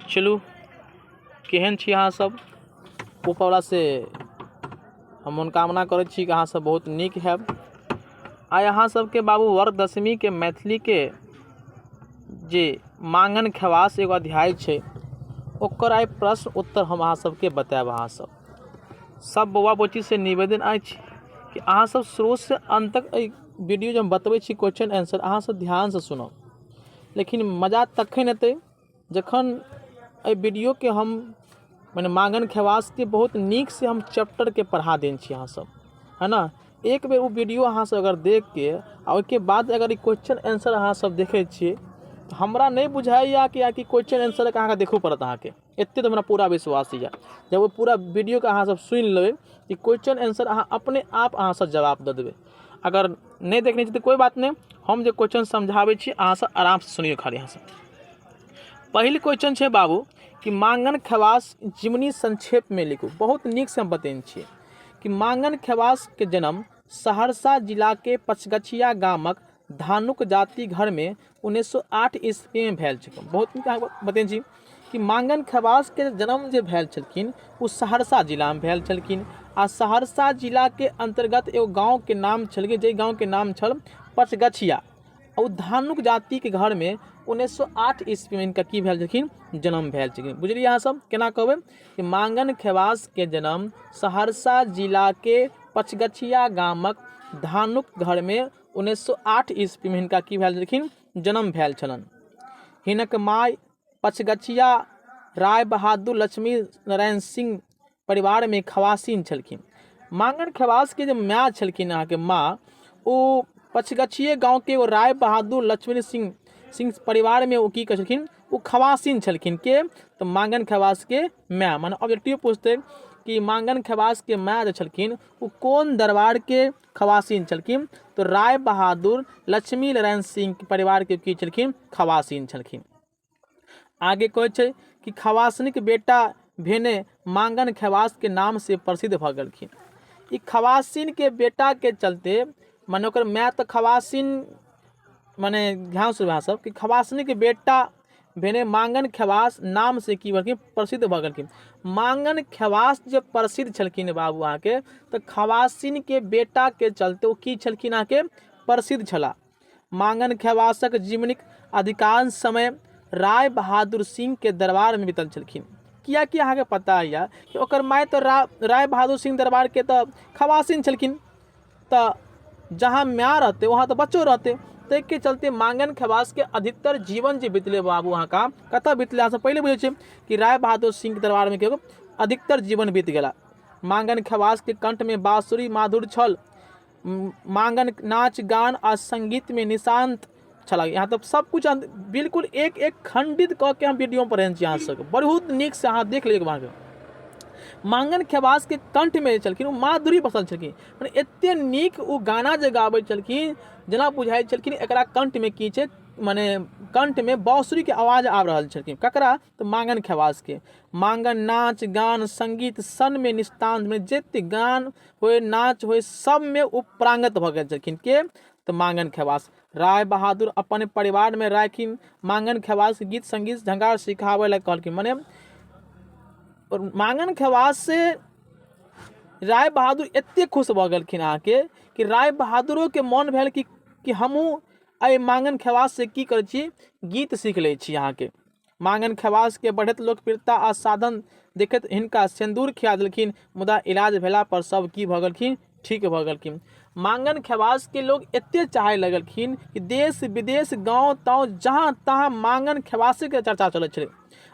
चलू केहन छी अहाँ सब। ऊपरवाला से हम मनोकामना करैत छी कि अहाँ सब बहुत नीक हैब। आइ अहाँ सबके बाबू वर्ग 10वीं के मैथिली के जे मांगन खवास एगो अध्याय छै ओकर आइ प्रश्न उत्तर हम अहाँ सबके बताएब। अहाँ सब बौआ बुच्ची से निवेदन अछि कि अहाँ सब शुरू से अंत तक वीडियो जो हम बतबै छी क्वेश्चन आंसर अहाँ सब ध्यान से सुनब। लेकिन मजा तखन एतै जखन एहि वीडियो के हम माने मांगन खवास के बहुत नीक से हम चैप्टर के पढ़ा देन छी अहाँ सब, है ना। एक बेर वो वीडियो अहाँ सब अगर देख के आ ओके बाद अगर क्वेश्चन आंसर अहाँ सब देखे छियै तो हमरा नहीं बुझाइया कि क्वेश्चन आंसर अहाँ देखो पड़त। अहाँ के एते तो हमरा पूरा विश्वास है। जब वो पूरा वीडियो के अहाँ सब सुन लेबै कि क्वेश्चन आंसर अहाँ अपने आप अहाँ सब जवाब दे देबै। अगर नहीं देखने छी तो कोई बात नहीं, हम जो क्वेश्चन समझाबै छी अहाँ सब आराम से सुनियो। खाली अहाँ सब पहिल क्वेश्चन है बाबू कि मांगन खवास जीवनी संक्षेप में लिखू। बहुत नीक से हम बतेने छियै कि मांगन खवास के जन्म सहरसा जिला के पचगछिया गामक धानुक जाति घर में 1908 ईस्वी में भेल छल। बहुत नीक बतेने छी कि मांगन खवास के जन्म जे भेल छलखिन वो सहरसा जिला में भेल छलखिन। आ सहरसा जिला के अंतर्गत एगो गाँव के नाम छलखिन, जे गाँव के नाम छल पचगछिया। और धानुक जाति के घर में 1908 ईस्वी में इनका की भेल छलखिन, जन्म भेल छलखिन। बुझलिए अहाँ सब केना कहबै कि मांगन खवास के जन्म सहरसा जिला के पचगछिया गामक धानुक घर में 1908 ईस्वी में हिनका की भेल छलखिन, जन्म भेल छलन। हिनक माय पचगछिया राय बहादुर लक्ष्मी नारायण सिंह परिवार में खवासीन छलखिन। मांगन खवास के जो माँ छलखिन अहाँ के माँ वो पचगछिए गाँव के वो राय बहादुर लक्ष्मी सिंह परिवार में वो की छलखिन, वो खवासीन छलखिन के। तो मांगन खवास के माँ माने ऑब्जेक्टिव पूछते कि मांगन खवास के माँ जो छलखिन वो कौन दरबार के खवासीन छलखिन, तो राय बहादुर लक्ष्मी नारायण सिंह परिवार के की छलखिन, खवासीन छलखिन। आगे कहै छै कि खवासनिक बेटा भेने मांगन खवास के नाम से प्रसिद्ध भ गेलखिन। ई खवासीन के बेटा के चलते माने ओकर माँ तो खवासीन माने ध्यान से वहाँ सब कि खवासनी के बेटा भेने मांगन खवास नाम से की भेलखिन, प्रसिद्ध भ गेलखिन। मांगन खवास जब प्रसिद्ध छलखिन बाबू अहाँ के तो खवासीन के बेटा के चलते वो की छलखिन अहाँ के, प्रसिद्ध छला। मांगन खवासक जीवनिक अधिकांश समय राय बहादुर सिंह के दरबार में बीतल छलखिन। कियाकि अहाँ के पता है कि ओकर माय तो राय बहादुर सिंह दरबार के तो खवासीन छलखिन, तो जहाँ माँ रहते वहाँ तो बच्चों रहते। तो के चलते मांगन खवास के अधिकतर जीवन जो बीतले बाबू वहाँ का कतऽ बीतले अहाँ सब पहले बुझे छे कि राय बहादुर सिंह के दरबार में केगो अधिकतर जीवन बीत गेला। मांगन खवास के कंठ में बांसुरी माधुर छल। मांगन नाच गान और संगीत में निशांत छला। यहाँ तक सब कुछ बिल्कुल एक एक खंडित कऽ के हम वीडियो में पढ़ेने छी अहाँ सबके, बहुत नीक से अहाँ देख लियौ। वहाँ के मांगन खवास के कंठ में छलखिन वो माधुरी पसंद छलखिन, माने एते नीक वो गाना जे गाबै छलखिन जेना बुझाइ छलखिन एकरा कंठ में की छै, माने कंठ में बांसुरी के आवाज आब रहल छलखिन। ककरा, तो मांगन खवास के। मांगन नाच गान संगीत सन में निष्ठांत में जते गान होय नाच होय सब में वो प्रांगत भ गेल छलखिन के, तो मांगन खवास। राय बहादुर अपन परिवार में राखिन मांगन खवास गीत संगीत झंकार सिखावे ला कहलखिन। माने मांगन खवास से राय बहादुर एते खुश भ गेलखिन अहाँ के कि राय बहादुरो के मन भेल कि हमहूँ आई मांगन खवास से की करे छी, गीत सीख ले छी। अहाँ के मांगन खवास के बढ़त लोकप्रियता आ साधन देखत हिनका सिंदूर खिया देलखिन, मुदा इलाज भेला पर सब की भ गेलखिन, ठीक भ गेलखिन। मांगन खवास के लोग एते चाहे लगलखिन कि देश विदेश गाँव ताँव जहाँ तहाँ मांगन खवासे के चर्चा चलत छलै।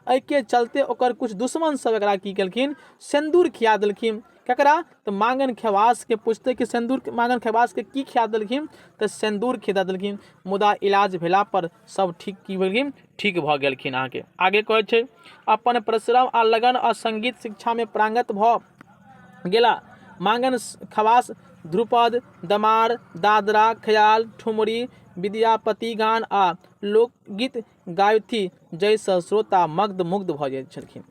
एहि के चलते ओकर कुछ दुश्मन सब एकरा की केलखिन, सिंदूर खिया देलखिन। ककरा, तो मांगन खवास के पूछते कि सिंदूर मांगन खवास के की खिया देलखिन, तो सिंदूर खिया देलखिन, मुदा इलाज भेला पर सब ठीक की भेलखिन, ठीक भ गेलखिन। अहाँ के आगे कहै छै अपन परिश्रम आ लगन आ संगीत शिक्षा में प्रांगत भ गेला। मांगन खवास ध्रुपद दमार दादरा ख्याल ठुमरी विद्यापति गान आ लोकगीत गायथी जैसे श्रोता मग्ध मुग्ध भ जाइत छलखिन।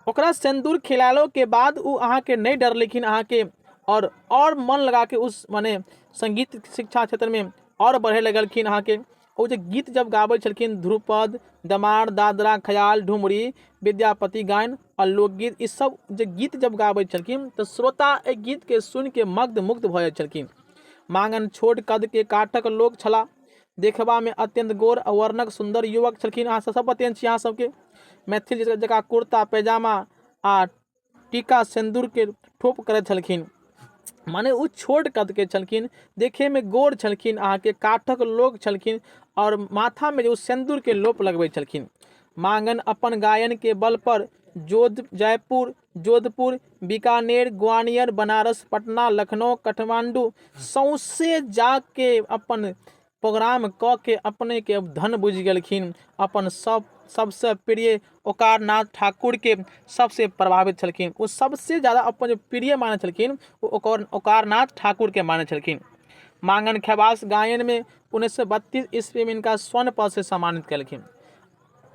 ओकरा सिंदूर खिलालो के बाद उ अहाँ के नहीं डरलखिन, अहाँ के और मन लगा के उस माने संगीत शिक्षा क्षेत्र में और बढ़े लगलखिन। अहाँ के ओ जे गीत जब गाबै छलखिन, ध्रुपद, दमार, दादरा, ख्याल, ठुमरी, विद्यापति गायन और लोकगीत, ई सब जे गीत जब गाबै छलखिन तऽ श्रोता एहि गीतके सुनि के मग्न मुग्ध भऽ जाइ छलखिन। मांगन छोट कद के काठक लोक छलाह, देखबा में अत्यंत गोर आ वर्णक सुंदर युवक छलखिन। अहाँ सब बतेने छी अहाँ सबके मैथिल जकरा कुर्ता पैजामा आ टीका सिंदूर के ठोप करैत छलखिन, माने ओ छोट कद के छलखिन, देखे में गोर छलखिन, अहाँ के काठक लोक छलखिन और माथा में जो सिंदूर के लोप लगबै छलखिन। मांगन अपन गायन के बल पर जयपुर, जोधपुर, बीकानेर, ग्वालियर, बनारस, पटना, लखनऊ, काठमांडू सौंसे जाके अपन प्रोग्राम क के अपने के धन बुझि गेलखिन। अपन सबसे प्रिय ओकारनाथ ठाकुर के सबसे प्रभावित छलखिन। वो सबसे ज़्यादा अपन जो प्रिय माने छलखिन वो ओकारनाथ ठाकुर के माने छलखिन। मांगन खवास गायन में 1932 ईस्वी में इनका स्वर्ण पद से सम्मानित कलखिन।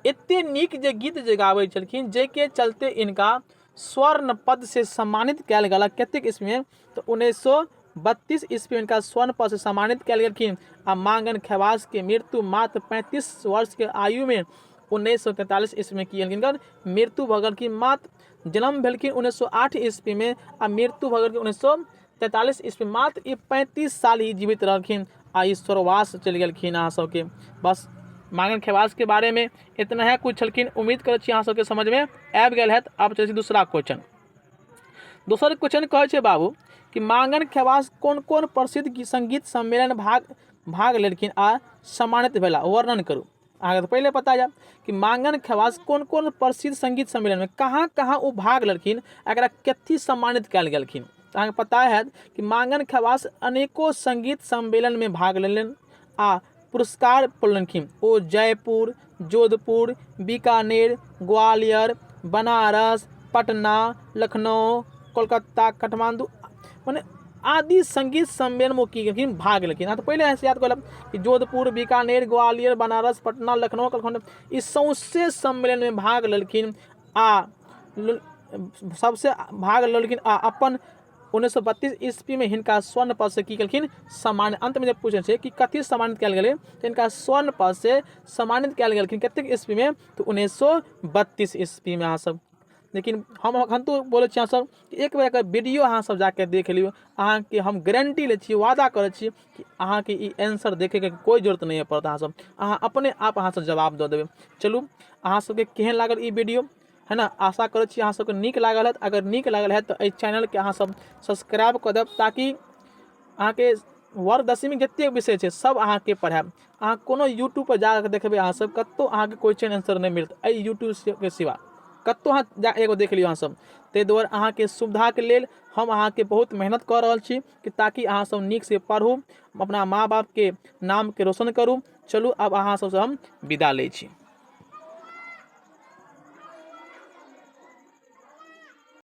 एते नीक जे गीत जे गाबै छलखिन, जेके चलते इनका स्वर्ण पद से सम्मानित कयल गेल। कतेक ईस्वी में? तो 1932 ईस्वी में इनका स्वर्ण पद से सम्मानित कयल गेलखिन। आ मांगन खवास के मृत्यु मात्र 35 वर्ष के आयु में 1943 ईस्वी में की गेलखिन। मृत्यु भऽ गेलखिन मात्र, जन्म भेलखिन 1908 ईस्वी में आ मृत्यु भऽ गेलखिन 1943 ईस्वी। मात्र ई 35 साल ही जीवित रहलखिन आ ई स्वर्गवास चलि गेलखिन। अहाँ सबके बस मांगन खवास के बारे में इतना है कुछ छलखिन। उम्मीद करै छी अहाँ सबके समझ में आबि गेल हैत। आब चलै छी दूसरा क्वेश्चन। दोसर क्वेश्चन कहै छै बाबू कि मांगन खवास कोन कोन प्रसिद्ध संगीत सम्मेलन भाग लेलखिन आ सम्मानित भेला, वर्णन करू। अहाँके तो पहले पता है कि मांगन खवास कोन कोन प्रसिद्ध संगीत सम्मेलन में कहाँ कहाँ वो भाग लेलखिन, एकरा कथी सम्मानित कयल गेलखिन। अहाँके पता है कि मांगन खवास अनेकों संगीत सम्मेलन में भाग लेलन आ पुरस्कार पौलखिन। ओ जयपुर, जोधपुर, बीकानेर, ग्वालियर, बनारस, पटना, लखनऊ, कोलकाता, काठमांडू माने आदि संगीत सम्मेलन में की भाग लेलखिन। हाँ तो पहले ऐसे याद कर कि जोधपुर, बीकानेर, ग्वालियर, बनारस, पटना, लखनऊ, कोलकाता इस सौंसे सम्मेलन में भाग लेलखिन आ सबसे भाग लेलखिन आ अपन 1932 ईस्वी में हिनका स्वर्ण पद से की केलखिन, सम्मानित। अंत में जब पूछे छै कि कथी सम्मानित कयल गेलै तो इनका स्वर्ण पद से सम्मानित कयल गेलखिन। कतेक ईस्वी में? तो 1932 ईस्वी में। अहाँ सब लेकिन हम अखन तो बोले छी अहाँ सब एक बेर एकर वीडियो अहाँ सब जाके देख लियो। अहाँ के हम गारंटी ले छी, वादा करे छी कि अहाँ के ई आंसर देखे के कोई जरूरत नहीं पड़त। अहाँ सब अहाँ अपने आप अहाँ सब जवाब दे देबे। चलू अहाँ सबके केहन लागल ई वीडियो, है ना? आशा करै छी अहाँ सबके नीक लागल हैत। अगर नीक लागल है तो चैनल के अहाँ सब सब्सक्राइब कर देब, ताकि अहाँ के वर्ग दशमी जतेक विषय छै सब अहाँ के पढ़ाएब। अहाँ कोनो यूट्यूब पर जाकर देखबे अहाँ सब कतौ अहाँ के क्वेश्चन आंसर नहीं मिलत एहि यूट्यूब के सिवा। कतौ अहाँ एगो देख लियो अहाँ सब। ताहि दुआरे अहाँ के सुविधा के लेल हम अहाँ के बहुत मेहनत कर रहल छी कि ताकि अहाँ सब नीक से पढ़ू, अपना माँ बाप के नाम के रोशन करू। चलू अब अहाँ सब से हम विदा लै छी।